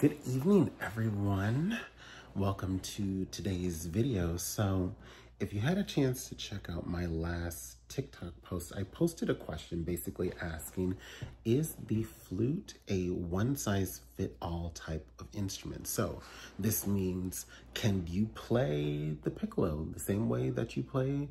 Good evening, everyone. Welcome to today's video. So if you had a chance to check out my last TikTok post, I posted a question basically asking, is the flute a one-size-fit-all type of instrument? So this means, can you play the piccolo the same way that you play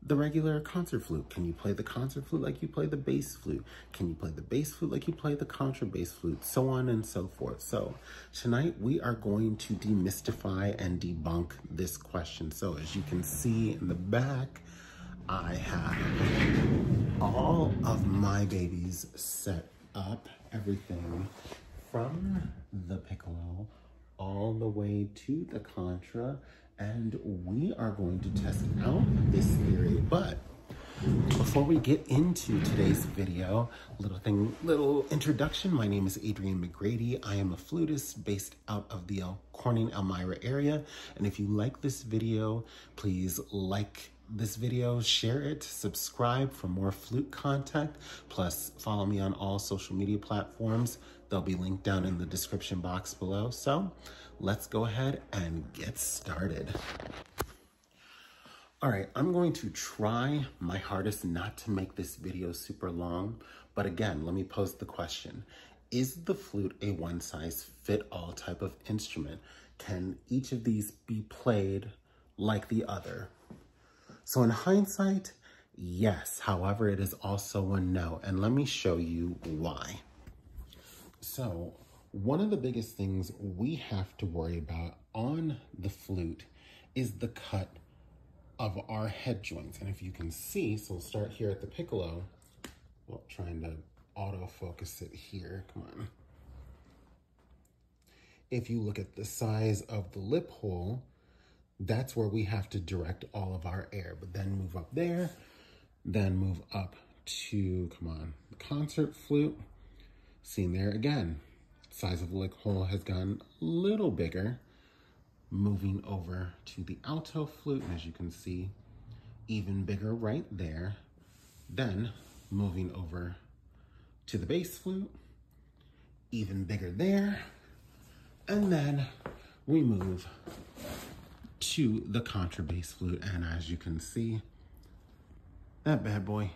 the regular concert flute? Can you play the concert flute like you play the bass flute? Can you play the bass flute like you play the contrabass flute? So on and so forth. So tonight we are going to demystify and debunk this question. So as you can see in the back, I have all of my babies set up, everything from the piccolo all the way to the contra, and we are going to test out this theory. But before we get into today's video, little introduction. My name is Adrian McGrady. I am a flutist based out of the Corning, Elmira area. And if you like this video, please like this video, share it, subscribe for more flute content, plus follow me on all social media platforms. They'll be linked down in the description box below. So let's go ahead and get started. All right, I'm going to try my hardest not to make this video super long, but again, let me pose the question. Is the flute a one-size-fit-all type of instrument? Can each of these be played like the other? So in hindsight, yes. However, it is also a no, and let me show you why. So one of the biggest things we have to worry about on the flute is the cut of our head joints. And if you can see, so we'll start here at the piccolo. Well, trying to autofocus it here, come on. If you look at the size of the lip hole, that's where we have to direct all of our air, but then move up there, then move up to, come on, the concert flute. Seen there again, size of the lip hole has gotten a little bigger. Moving over to the alto flute, and as you can see, even bigger right there. Then moving over to the bass flute, even bigger there. And then we move to the contrabass flute, and as you can see, that bad boy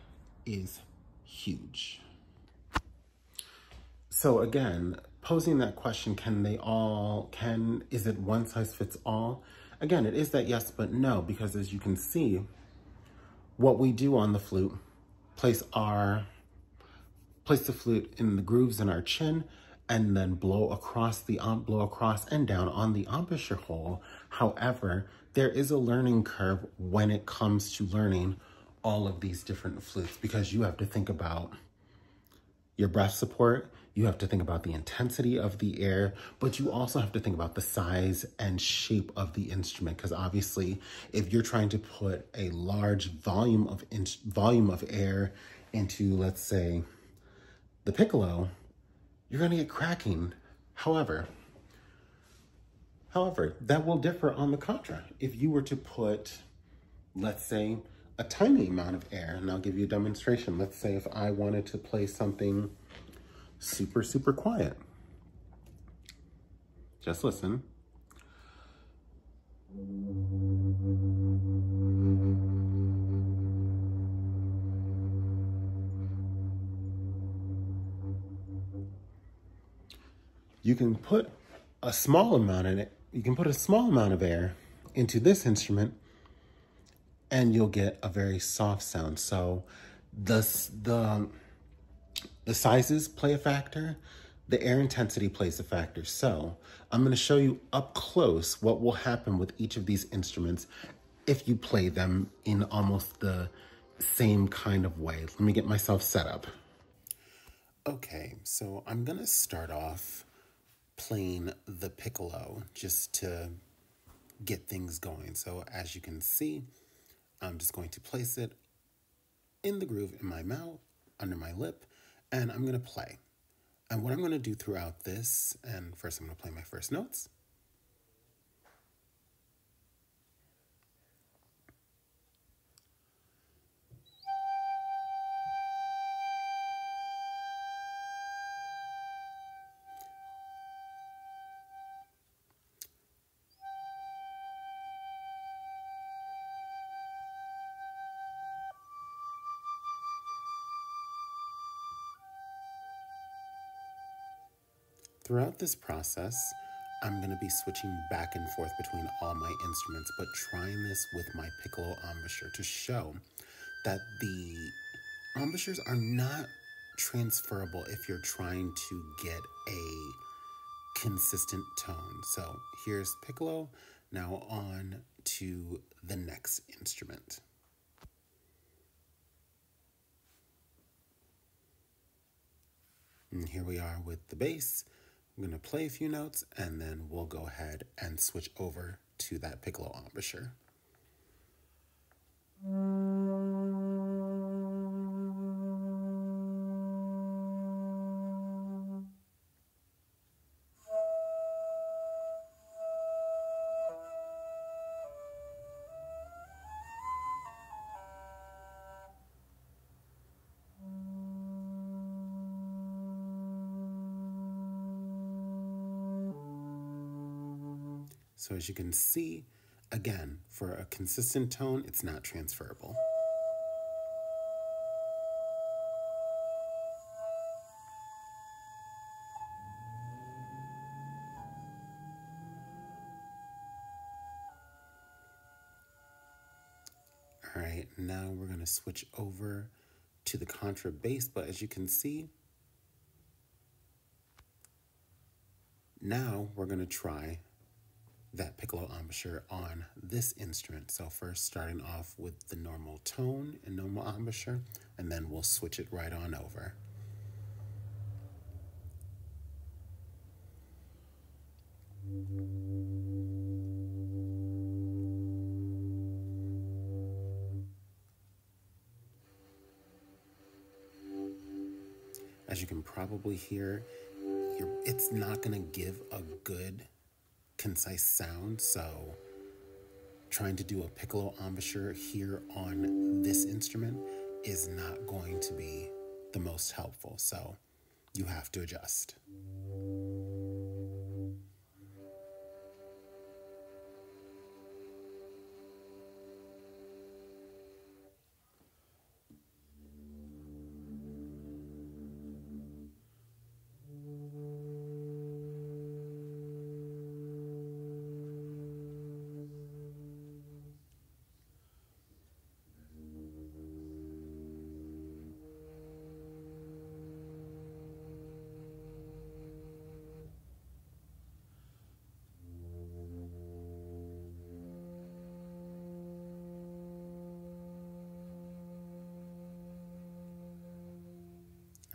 is huge. So again, posing that question, is it one size fits all? Again, it is that yes, but no, because as you can see, what we do on the flute, place the flute in the grooves in our chin, and then blow across and down on the embouchure hole. However, there is a learning curve when it comes to learning all of these different flutes, because you have to think about your breath support, you have to think about the intensity of the air, but you also have to think about the size and shape of the instrument, because obviously if you're trying to put a large volume of air into, let's say, the piccolo, you're gonna get cracking. However, that will differ on the contra. If you were to put, let's say, a tiny amount of air, and I'll give you a demonstration. Let's say if I wanted to play something super, super quiet. Just listen. You can put a small amount in it. You can put a small amount of air into this instrument and you'll get a very soft sound. So the sizes play a factor, the air intensity plays a factor. So I'm gonna show you up close what will happen with each of these instruments if you play them in almost the same kind of way. Let me get myself set up. Okay, so I'm gonna start off playing the piccolo just to get things going. So as you can see, I'm just going to place it in the groove in my mouth, under my lip, and I'm gonna play. And what I'm gonna do throughout this, and first I'm gonna play my first notes. Throughout this process, I'm going to be switching back and forth between all my instruments, but trying this with my piccolo embouchure to show that the embouchures are not transferable if you're trying to get a consistent tone. So here's piccolo, now on to the next instrument. And here we are with the bass. I'm going to play a few notes and then we'll go ahead and switch over to that piccolo embouchure. So as you can see, again, for a consistent tone, it's not transferable. All right, now we're going to switch over to the contrabass, but as you can see, now we're going to try that piccolo embouchure on this instrument. So first starting off with the normal tone and normal embouchure, and then we'll switch it right on over. As you can probably hear, it's not going to give a good concise sound, so trying to do a piccolo embouchure here on this instrument is not going to be the most helpful, so you have to adjust.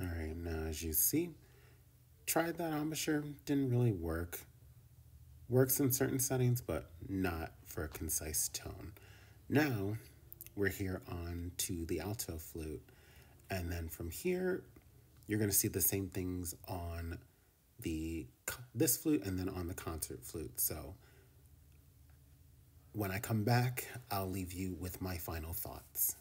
All right, now as you see, tried that embouchure, didn't really work. Works in certain settings, but not for a concise tone. Now, we're here on to the alto flute, and then from here, you're gonna see the same things on this flute and then on the concert flute. So when I come back, I'll leave you with my final thoughts.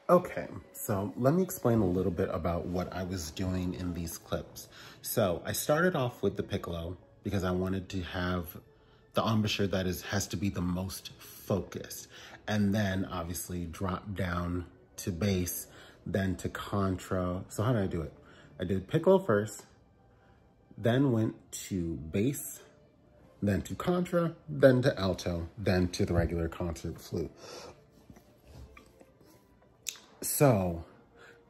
Okay, so let me explain a little bit about what I was doing in these clips. So I started off with the piccolo because I wanted to have the embouchure that has to be the most focused. And then obviously drop down to bass, then to contra. So how did I do it? I did piccolo first, then went to bass, then to contra, then to alto, then to the regular concert flute. So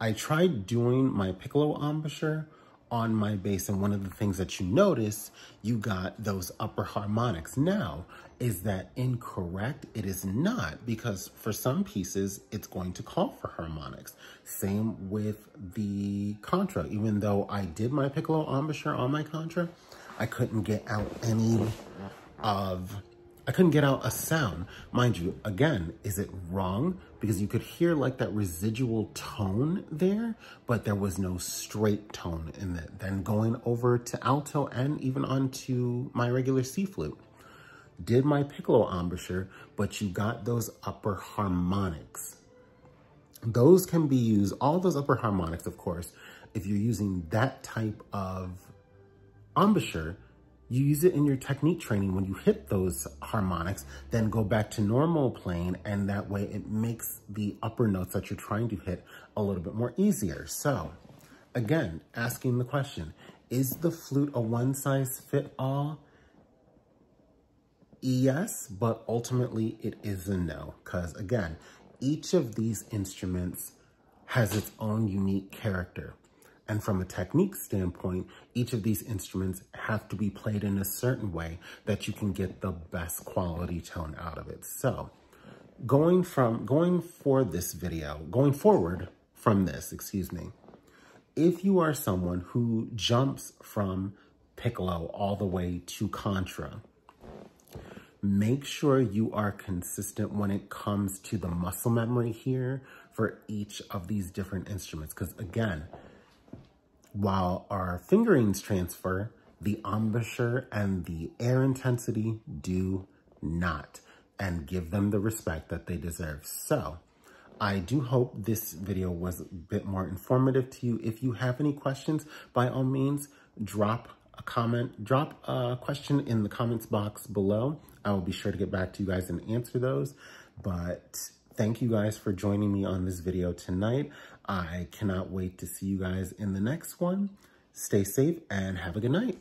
I tried doing my piccolo embouchure on my bass, and one of the things that you notice, you got those upper harmonics. Now, is that incorrect? It is not, because for some pieces, it's going to call for harmonics. Same with the contra. Even though I did my piccolo embouchure on my contra, I couldn't get out I couldn't get out a sound. Mind you, again, is it wrong? Because you could hear like that residual tone there, but there was no straight tone in it. Then going over to alto and even onto my regular C flute. Did my piccolo embouchure, but you got those upper harmonics. Those can be used, all those upper harmonics, of course, if you're using that type of embouchure, you use it in your technique training. When you hit those harmonics, then go back to normal playing, and that way it makes the upper notes that you're trying to hit a little bit more easier. So again, asking the question, is the flute a one-size-fit-all? Yes, but ultimately it is a no, because again, each of these instruments has its own unique character. And from a technique standpoint, each of these instruments have to be played in a certain way that you can get the best quality tone out of it. So going forward from this, if you are someone who jumps from piccolo all the way to contra, make sure you are consistent when it comes to the muscle memory here for each of these different instruments. Because again, while our fingerings transfer, the embouchure and the air intensity do not, and give them the respect that they deserve. So I do hope this video was a bit more informative to you. If you have any questions, by all means, drop a question in the comments box below. I will be sure to get back to you guys and answer those. But thank you guys for joining me on this video tonight. I cannot wait to see you guys in the next one. Stay safe and have a good night.